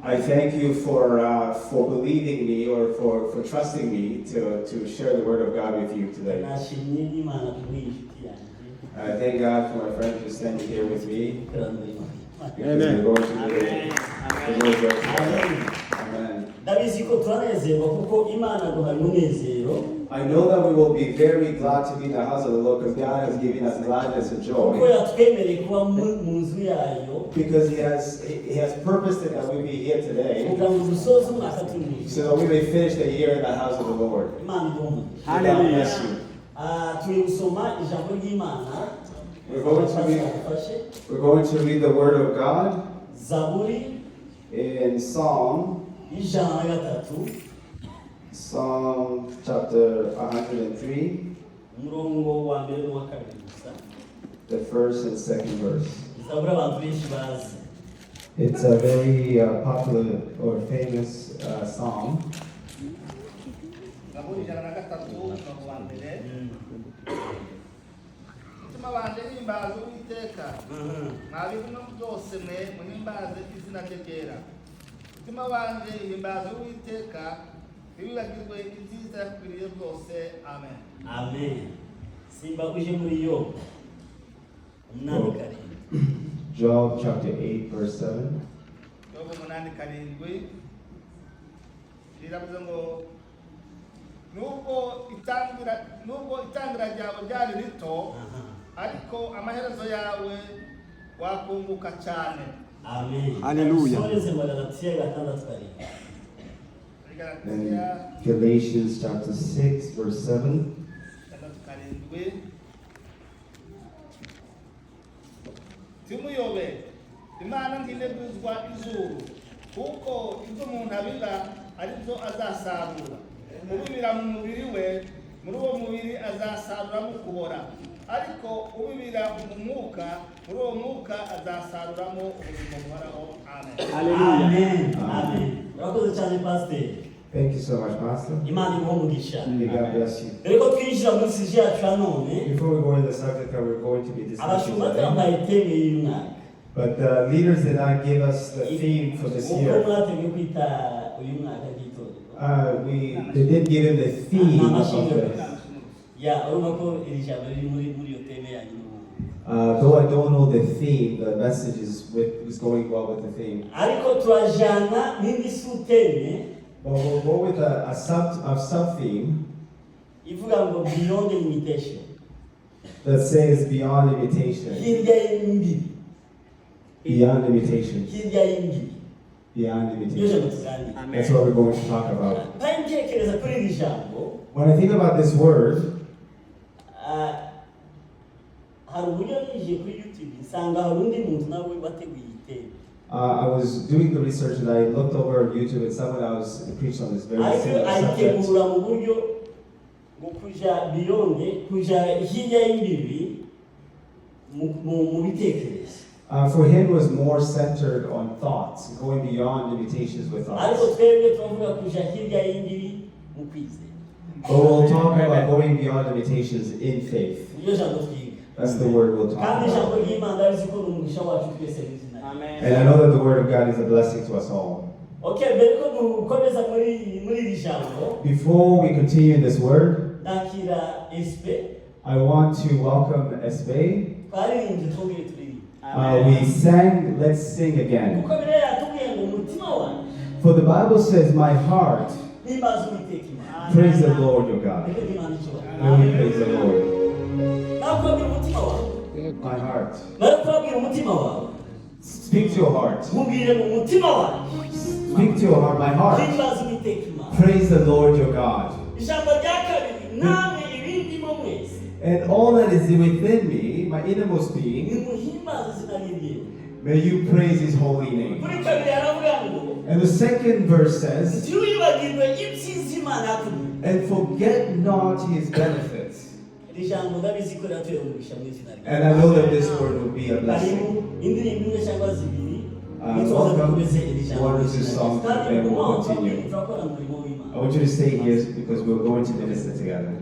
I thank you for believing me or for trusting me to share the word of God with you today. I thank God for my friend who's standing here with me. Because we're going to the word of God. Amen. I know that we will be very glad to be in the house of the Lord because God has given us gladness and joy. Because He has purposed it that we be here today, so that we may finish the year in the house of the Lord. God bless you. We're going to read the Word of God in Psalm chapter 103, the first and second verse. It's a very popular or famous psalm. Amen. Job chapter 8 verse 7. Nubwo itangira ryawe ryari rito ariko amaherezo yawe wakunguka cyane. Amen. Hallelujah. And Galatians chapter 6 verse 7. Timuyobe Imana ntineguzwa izuru kuko ibyo umuntu abiba aribyo azasarura. Ubibira mu mubiri we, muri uwo mubiri azasaruramo kubora, ariko ubibira mu mwuka, muri uwo mwuka azasaruramo ubuzima buhoraho. Amen. Amen. Amen. Urakoze cyane pastor. Thank you so much, Pastor. Imana imugisha. May God bless you. Reko twinjira muri sije yacu none. Before we go into the subject that we're going to be discussing today, but the leaders did not give us the theme for this year. They did give him the theme of this. Though I don't know the theme, the message is going well with the theme. But we'll go with a sub-theme beyond limitation. that says beyond limitation. Beyond limitation. Beyond limitation. That's what we're going to talk about. When I think about this word, I was doing the research and I looked over on YouTube and someone else preached on this very similar subject. For him, it was more centered on thoughts, going beyond limitations with thoughts. But we'll talk about going beyond limitations in faith. That's the word we'll talk about. And I know that the word of God is a blessing to us all. Before we continue in this word, I want to welcome Espe. We sang, let's sing again. For the Bible says, my heart, praise the Lord your God. Really praise the Lord. My heart. Speak to your heart. Speak to your heart, my heart. Praise the Lord your God. And all that is within me, my innermost being, may you praise his holy name. And the second verse says, and forget not his benefits. And I know that this word will be a blessing. Welcome. One or two songs and then we'll continue. I want you to stay here because we're going to minister together.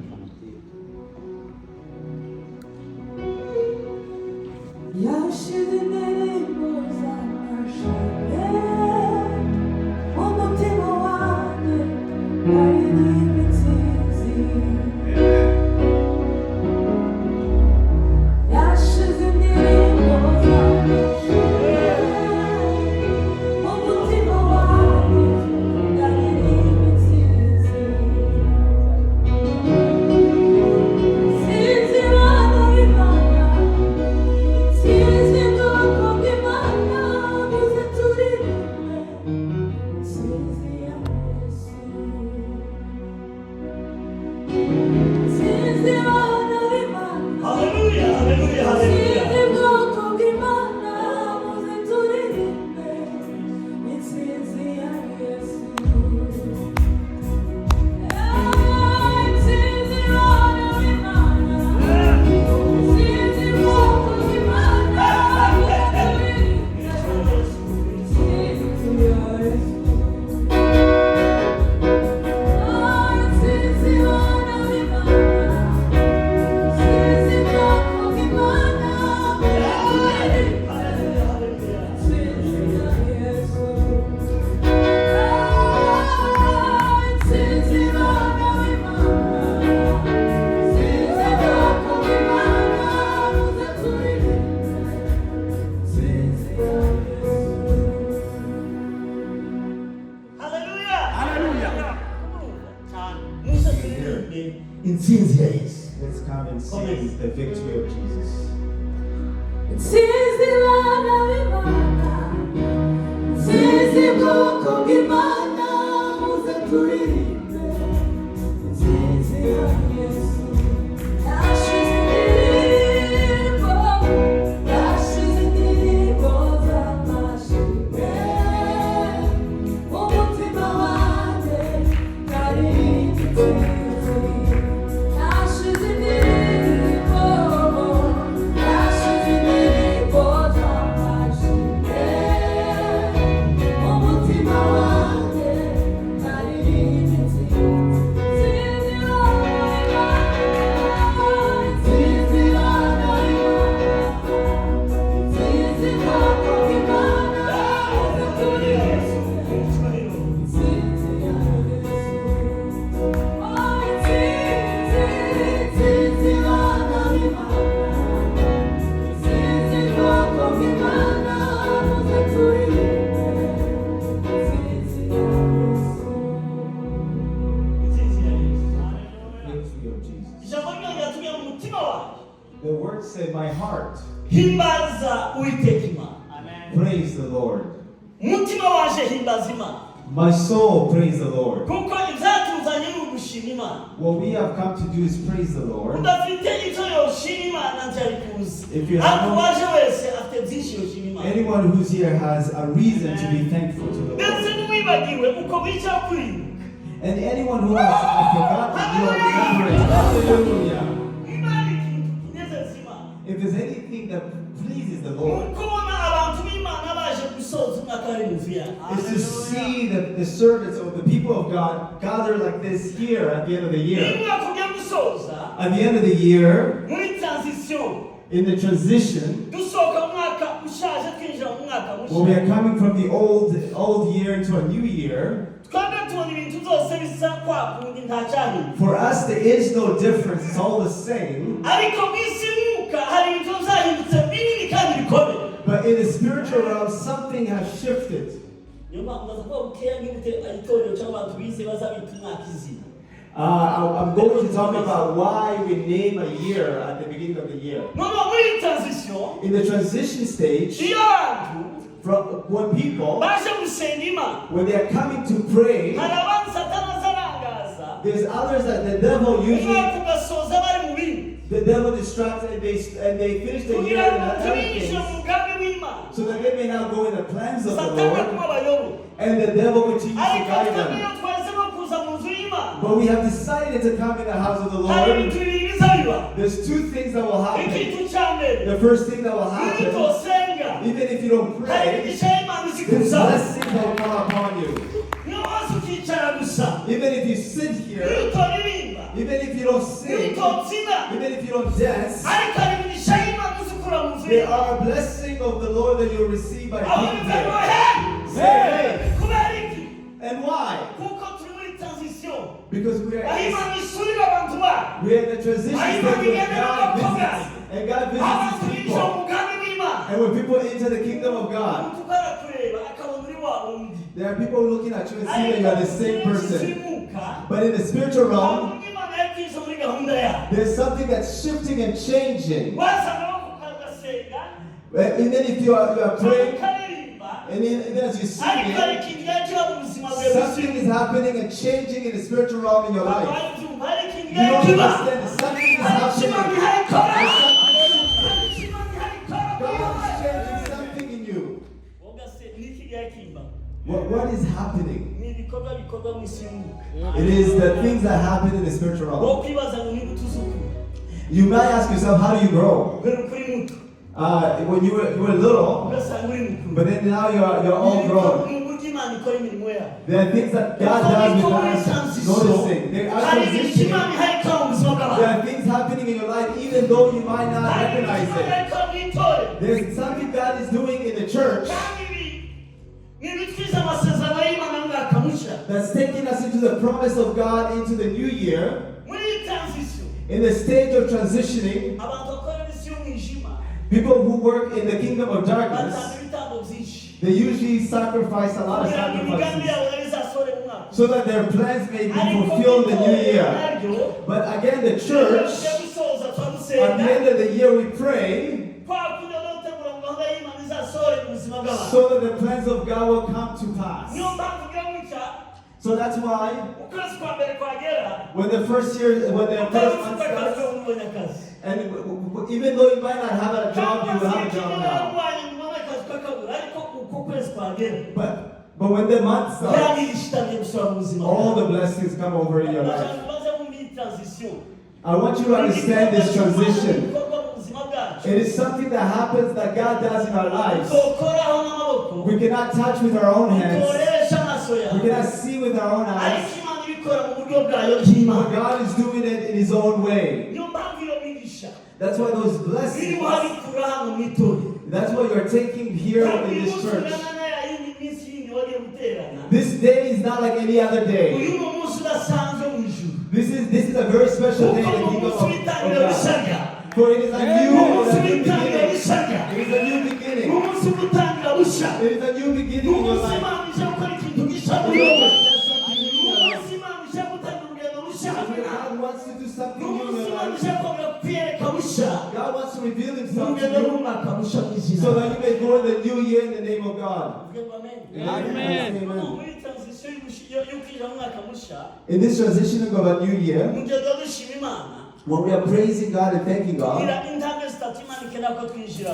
intsinzi ya Yesu. Let's come and see the victory of Jesus. Sinzi bana b'Imana, sinzi bwoko bw'Imana, muze turirimbe. Sinzi ya Yesu, yashize indirimbo z'amashimwe. Umutima wanjye kari igitsinzi, yashize indirimbo z'amashimwe. Umutima wanjye kari igitsinzi. Sinzi bana b'Imana, sinzi bwoko bw'Imana, muze turirimbe. Sinzi ya Yesu, oh sinzi bana b'Imana, sinzi bwoko bw'Imana, muze turirimbe. Sinzi ya Yesu. intsinzi ya Yesu. Victory of Jesus. ijambo ry'Imana ryatubwiye mu mutima wawe The word said, my heart, himbaza uwiteka Imana. praise the Lord. umutima waje himbaza Imana My soul, praise the Lord. kuko ibyatuzanye ni ugushima Imana. What we have come to do is praise the Lord. udafite icyo yoshima Imana ntiyari kuza. If you have ariko no- uwaje wese afite byinshi yoshima Imana. Anyone who's here has a reason to be thankful to the ndetse Lord. n'uwibagiwe uko wica kwibuka. And anyone who has forgotten, you are remembering. Hallelujah. Imana ikintu kinezeza Imana. If there's anything that pleases the Lord, kubona abantu b'Imana baje gusoza umwaka w'ibuzima. is to see the servants of the people of God gather like this here at the end of the Iyo year. umwaka ugiye gusoza At the end of the year, muri transition in the transition, dusohoka mu mwaka ushaje twinjira mu mwaka when we mushya. are coming from the old year into a new year, twebwe tubona ibintu byose bisa kwa kundi nta cyahinduka. for us there is no difference. It's all the same. ariko mu isi y'umwuka hari ibintu byahindutse binini kandi bikomeye. But in the spiritual realm, something has shifted. niyo mpamvu ndaza kuba bukeya nk'ibute itorero cyangwa abantu bize bazabita umwaka izina. I'm going to talk about why we name a year at the beginning of the year. noneho muri iyi transition In the transition stage, iyo abantu from when people, baje gusenga Imana when they are coming to pray, hari abandi satani azarangaza there's others that the devil usually, umwaka ugasoza bari mu bindi the devil distracts and they finish the year kugira in ngo other tubigishe things, mu mugambi w'Imana. so that they may not go in the plans of the satani Lord, atuma abayobozi. and the devil continues to ariko guide twebwe them. iyo twahisemo kuza mu nzu y'Imana But we have decided to come in the house of the hari Lord. ibintu bibiri bizabiba. There's two things that will happen. ikintu cya mbere The first thing that will iyo happen, utosenga even if you don't hari pray, imigisha y'Imana this izikuzaho. blessing will come upon you. niyo wose ukicara gusa Even if you sit iyo here, utoririmba even if you don't iyo sing, utobyina even if you don't dance, ariko hari imigisha y'Imana uzikura mu nzu there y'Imana. are a blessing of the Lord that you'll receive by aho being bivuga ngo here. Hey! kubera iki And why? kuko turi muri transition Because we aho are Imana isurira abantu bayo. we are in the transition stage where God visits, and God visits abantu His binjira mu people. mugambi w'Imana. And when people enter the kingdom of God, umuntu ukarakureba akabona uri wa wundi. there are people looking at you and see that you are the same person. But in the spiritual realm, Imana yakwinjiza muri gahunda yayo. there's something that's shifting and changing. wasanga bakukagasenga Even if you are praying, ukaririmba and even as you sing ariko hari it, ikintu yagira mu buzima bwawe something is happening and changing in the spiritual realm in your life. wabyumva hari ikintu You don't yagira understand that something is hari ikintu happening. gihari kora There's something- hari ikintu gihari kora God is changing something in you. ugase niki gihakimba What is happening? ni ibikorwa bikorwa mu isi y'umwuka It is the things that happen in the spiritual wo realm. kwibaza ngo niba utuzuku You might ask yourself, how do you grow? ugera kuri muto When you were little, ugasanga uri mukuru but then now you're all grown. ni uburyo Imana ikora imirimo yayo. There are things that God does without us noticing. There are hari ibintu transitions. Imana iharika mu buzima There bw'abantu. are things happening in your life even though you might not hari ibintu recognize Imana it. iharika mu itorero. There's something God is doing in the church kandi ibi ni ibitwiza amasezerano y'Imana y'umwaka mushya. that's taking us into the promise of God into the new year. muri iyi transition In the stage of transitioning, abantu bakora isi y'umwijima people who work in the kingdom of batanga darkness, ibitambo byinshi. They usually sacrifice a lot of kugira ngo imigambi sacrifices yabo nayo izasore mu mwaka so that their plans may be ariko fulfilled in the new itorero year. naryo But again, the iyo church, tugiye gusoza at turamusenga the end of the year, we pray kwa kundi dutegura ngo gahunda y'Imana izasore mu buzima bw'abantu so that the plans of God will come to pass. niyo mpamvu ugira gutya So that's why ukwezi kwa mbere kwagera when the first month starts, and even though you might not have a job, you will have a job now. But when the month starts, all the blessings come over in your life. I want you to understand this transition. It is something that happens that God does in our lives. We cannot touch with our own hands. We cannot see with our own eyes. But God is doing it in His own way. That's why those blessings, that's why you're taking here in this church. This day is not like any other day. This is a very special day in the kingdom of God. For it is a new beginning. It is a new beginning. It is a new beginning in your life. God wants to do something new in your life. God wants to reveal Himself to you so that you may go in the new year in the name of God. Amen. In this transitioning of a new year, when we are praising God and thanking God,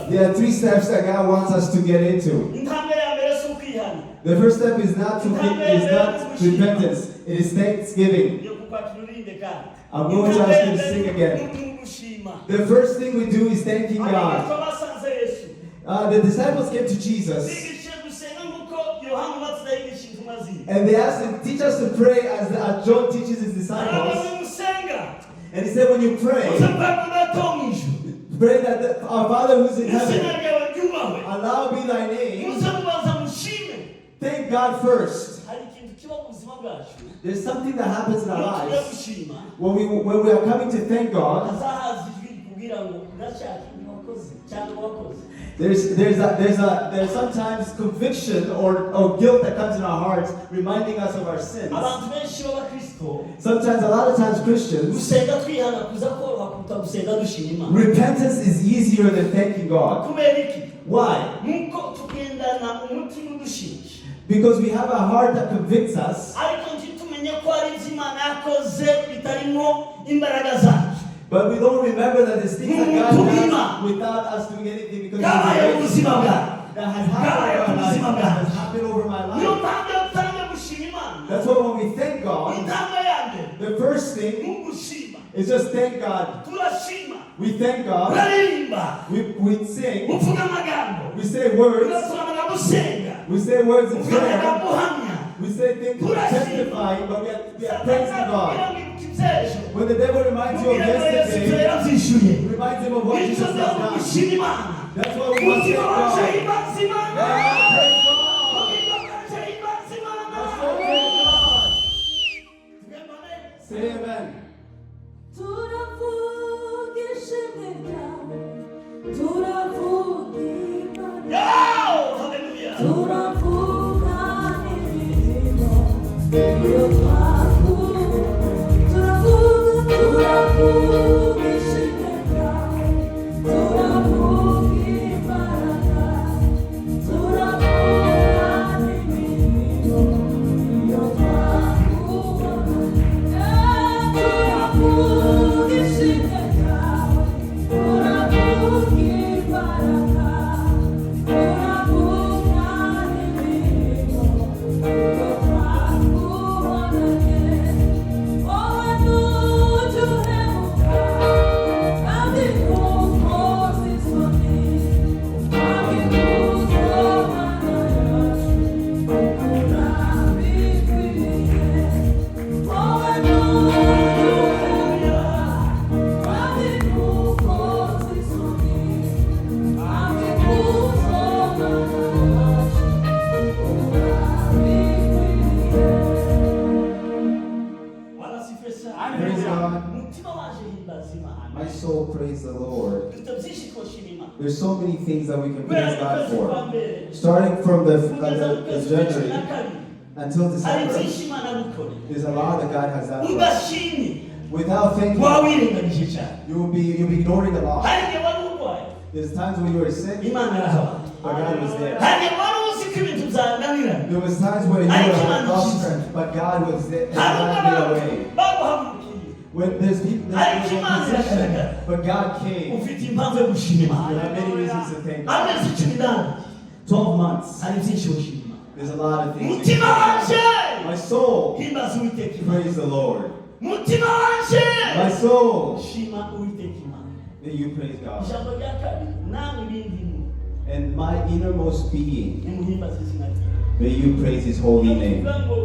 there are 3 steps that God wants us to get into. The first step is not repentance, it is thanksgiving. I'm going to ask you to sing again. The first thing we do is thanking God. The disciples came to Jesus and they asked him, teach us to pray as John teaches his disciples. And he said, when you pray, pray that our Father who's in heaven, hallowed be thy name. Thank God first. There's something that happens in our lives when we are coming to thank God. There's sometimes conviction or guilt that comes in our hearts, reminding us of our sins. Sometimes, a lot of times, Christians, repentance is easier than thanking God. Why? Because we have a heart that convicts us. But we don't remember that there's things that God does without us doing anything because that has happened over my life. That's why when we thank God, the first thing is just thank God. We thank God. We sing. We say words. We say words in prayer. We say things testifying, but we are praising God. When the devil reminds you of yesterday, reminds him of what Jesus has done. That's why we must thank God. Praise God. Say amen. Turavuga My soul praise the Lord. dufite byinshi twoshima Imana There's so many things that we can praise kubera God ukwezi kwa for. mbere Starting from the kugeza mu kwezi kwa cumi na January kabiri until hari December, byinshi Imana yagukoreye there's a lot that God has done for us. udashimye Without thinking, waba wirengagije cyane you'll be ignoring a lot. hari igihe wari urwaye There's times when you were sick, Imana arahaba but God was there. hari igihe wari uzi ko ibintu byananirana There was times where you were lost strength, but God was there and hari God made a way. baguhagurukiye When there's people that were in position, but God came. ufite impamvu yo gushima There Imana are many reasons to thank God. amezi cumi n'ane 12 months. hari byinshi woshima Imana There's a lot of things. mutima wanje My soul, himbaza uwiteka Imana praise the Lord. mutima wanje My soul, shima uwiteka Imana may you praise God. ijambo rya kabiri namwe ibindi And my innermost being, nimuhimbaze izina rye may you praise His holy name. kuvuga ngo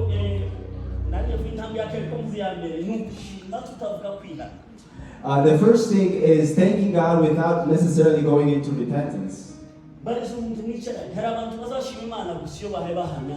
nanjye ku intambwe ya kabiri ko muzi ya mbere ni ugushima tutavuga kwihana The first thing is thanking God without necessarily going into repentance. barize umuntu mwicaranye hari abantu bazashima Imana gusa iyo bahaye bahamya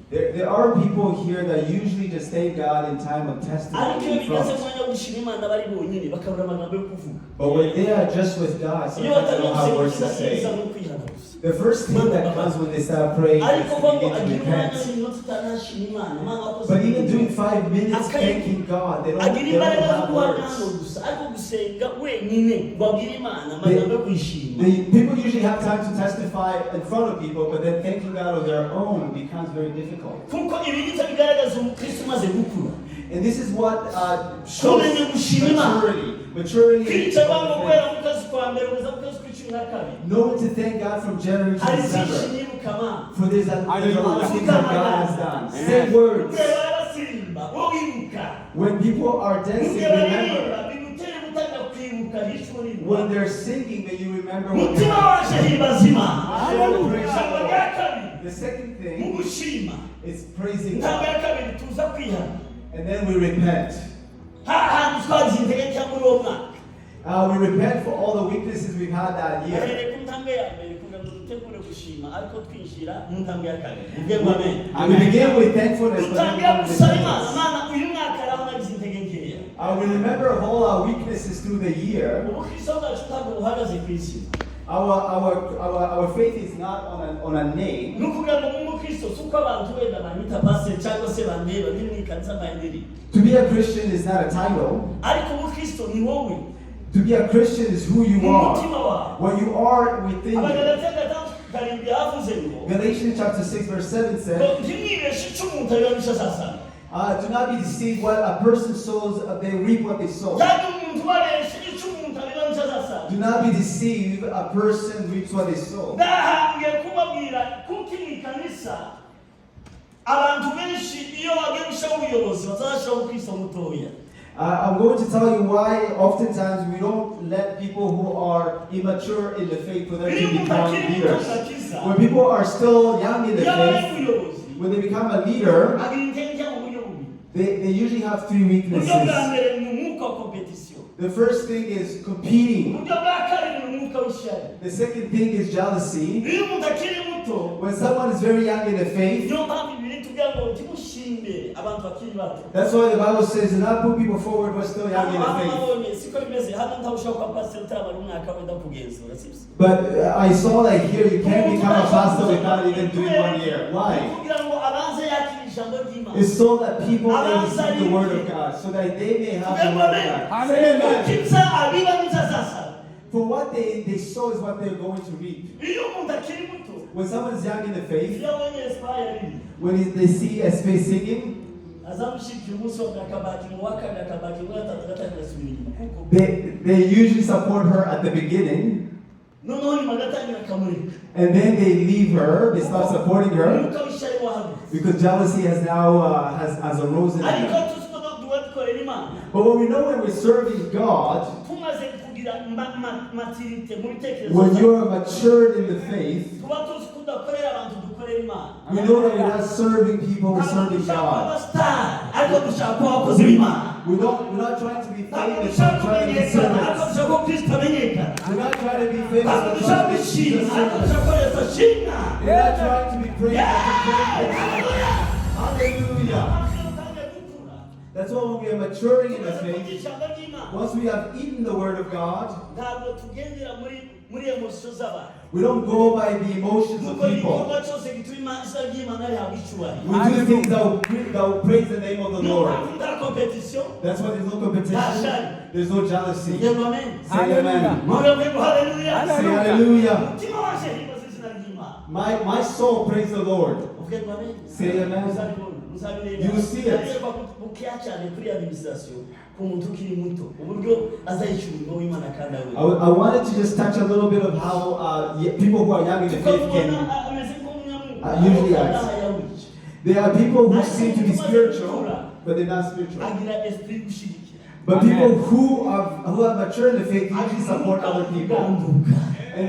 There are people here that usually just thank God in time of ariko iyo testimony in bigeze front. umwanya wo gushima Imana bari bonyine bakabura amagambo yo kuvuga But when they are just with God, iyo sometimes they don't have words to batabizi say. no kwihana gusa The first thing that comes when they start praying is ariko to ko ngo begin to agira umwanya repent. w'iminota utanashima Imana Imana wakoze But even doing 5 minutes Okay. thanking God, they don't agira imbaraga zo have guhamya hano words. gusa ariko gusenga wenyine ngo abwire Imana amagambo yo kwishima People usually have time to testify in front of people, but then thanking God on their own becomes very difficult. kuko ibi ngibyo bigaragaza umukristo umaze gukura And this is what shows kumenya gushima Imana maturity. Maturity in kwica bango faith. guhera mu kwezi kwa mbere kugeza mu kwezi kw'icumi na kabiri Knowing to thank God from January to hari byinshi December. nibuka Mana For there's a lot of things that God has done. Say words. ureba basirimba wowe wibuka When people are dancing, ureba baririmba remember. bigutere gutanga kwibuka hishurira When they're singing, may you remember what mutima God waje himbaza Imana Hallelujah. ijambo rya kabiri The second mu thing gushima is praising intambwe ya God. kabiri tuza kwihana And then we repent. hantu twagize intege cyangwa muri uwo mwaka We repent for all the weaknesses we've had that year. ahereye ku ntambwe ya mbere kugira ngo dutegure gushima ariko twinjira mu ntambwe ya kabiri ubwe ngo amen And we begin with thankfulness, but then dutangira come with gusaba Imana repentance. Mana uyu mwaka araho nagize intege nkeya We remember of all our weaknesses through the year. ubukristo bwacu ntabwo buhagaze ku isi Our faith is not on a name. ni ukuvuga ngo nk'umukristo si uko abantu wenda banyita pasiteri cyangwa se bandeba biri mu ikanisa mayenderi To be a Christian is not a title. ariko ubukristo ni wowe To be a Christian is who you mu are. mutima wawe What you are within you. abagalatiya gatandatu karindwi yavuze ngo Galatians chapter 6 verse 7 ngo says, ntimwibeshe icyo umuntu abibamisha sasa do not be deceived. What a person sows, they reap what they sow. cyangwa umuntu ubabeshe icyo umuntu abibamisha sasa Do not be deceived. A person reaps what they sow. ndahambwe kubabwira kuko iyi kanisa abantu benshi iyo bagiye gushyiraho ubuyobozi bazashyiraho ubukristo mutoya I'm going to tell you why oftentimes we don't let people who are immature in the faith for them to become leaders. When people are still young in the iyo babaye faith, umuyobozi when they become a leader, agira intege mu buryo bubiri they usually have 3 uburyo bwa weaknesses. mbere ni umwuka wa kompetisiyo The first thing is competing. uburyo bwa kabiri ni umwuka w'ishyari The second thing is jealousy. iyo umuntu akiri muto When someone is very young in the faith, niyo mpamvu ibiri tugira ngo timushimbe abantu bakiri bato that's why the Bible says do not put people forward who are still young in the hano faith. nabonye siko bimeze hano ntawushaka kuba pasiteri utarabara umwaka wenda kugenzura sibyo But I saw like here you can't become a pastor without even doing 1 year. Why? kugira ngo abanze yakire ijambo ry'Imana It's so that people may receive the word of God, so that they may have the word of God. Amen. Amen. Kimsa abibamisha sasa For what they sow is what they're going to reap. iyo umuntu akiri muto When someone is young in the faith, iyo abonye esipaya riri when they see a space singing, azamushikira umunsi wa akabati mu wa kabiri akabati mu wa gatatu agatangira asubira inyuma kuko they usually support her at the beginning, noneho nyuma agatangira akamurika and then they leave her, they start supporting her, umwuka w'ishyari wahagurutse because jealousy has now has arisen in ariko them. tuzi ko duhora dukorera Imana But when we know when we're serving God, tumaze kugira maturite mu bitekerezo when byacu, you're matured in the faith, tuba tuzi ko udakorera abantu dukorera Imana we know that we're not serving people, we're ntabwo serving dushaka kuba God. abasitari ariko dushaka kuba abakozi b'Imana We're not trying to be ntabwo famous, dushaka we're trying to be kumenyekana ariko servants. dushaka ko Kristo amenyekana We're not trying to be famous, ntabwo we're dushaka trying to be kwishima Jesus ariko servants. dushaka ko Yesu ashimwa We're not trying to be praised, but to praise. Hallelujah. Hallelujah. Abantu batangiye gukura That's why when we are maturing in the tumaze kurya faith, ijambo ry'Imana once we have eaten the word of God, ntabwo tugendera muri emosiyo z'abantu we don't go by the emotions of dukora people. igikorwa cyose gituma izina ry'Imana rihabwa icyubahiro We do things that will praise the name of the niyo Lord. mpamvu nta kompetisiyo That's why there's no competition. There's no jealousy. yego amen Say amen. mwebwe haleluya Say hallelujah. umutima waje himbaza izina ry'Imana My soul praise the Lord. uvuge ngo amen Say amen. muzabireba You will see it. Ndareba bukeya cyane kuri administration ku muntu ukiri muto uburyo azayishyura umurimo w'Imana kandi awe I wanted to just touch a little bit of how people who are young in the faith can usually act. There are people who seem to be spiritual, but they're not spiritual. agira esprit gushigikira But people who have matured in the faith usually support other people. And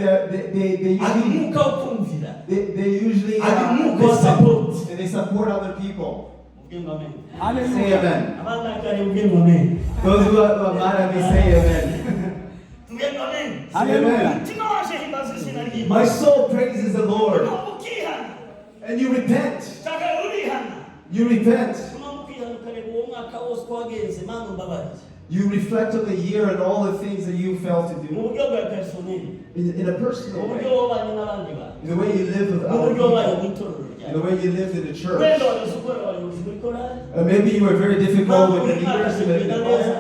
they usually agimuka ukumvira they usually Agimuka listen support. and they support other people. uvuge ngo amen Say amen. abandakare uvuge ngo amen Those who are mad at me say amen. uvuge ngo amen Say amen. umutima waje himbaza izina My ry'Imana soul praises the Lord. ukihana And you repent. taka urihana You repent. unamukihana ukareba uwo mwaka wose ko wagenze Mana umbabarire You reflect on the year and all the things that you failed to mu do. buryo bwa personnel In a mu personal buryo way. wabanye n'abandi bantu In the way you live with mu other buryo wabaye mu people. itorero In ryawe the way you lived in the church. wenda wari uzi ukora abayobozi muri korali Maybe you were very difficult with the leaders in the choir.